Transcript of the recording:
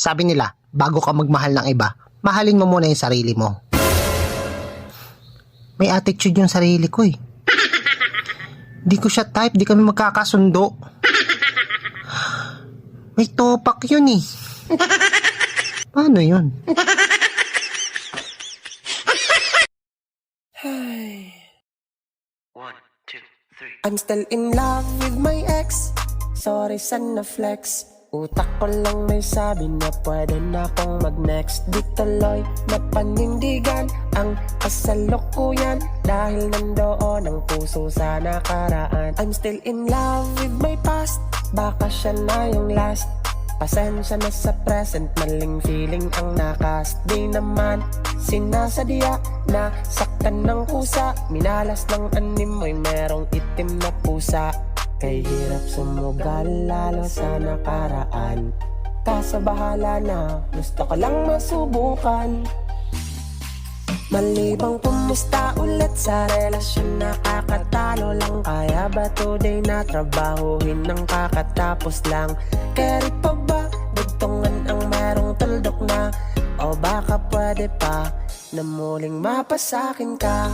Sabi nila, bago ka magmahal ng iba, mahalin mo muna yung sarili mo. May attitude yung sarili ko eh. Di ko siya type, di kami magkakasundo. May topak yun eh. Paano yun? I'm still in love with my ex. Sorry sana flex. Utak ko lang may sabi na pwede na akong mag-next. Di tuloy na panindigan ang kasalukuyan, dahil nandoon ang puso sa nakaraan. I'm still in love with my past. Baka siya na yung last. Pasensya na sa present, maling feeling ang nakas. Di naman sinasadya na saktan ng kusa. Minalas ng animoy, merong itim na pusa. Kay hirap sumugal lalo sa nakaraan. Kaso bahala na, gusto ko lang masubukan. Malibang kumusta ulit sa relasyon, nakakatalo lang. Kaya ba today na trabahuhin ng kakatapos lang? Carry pa ba? Dugtungan ang merong tuldok na? O baka pwede pa na muling mapasakin ka?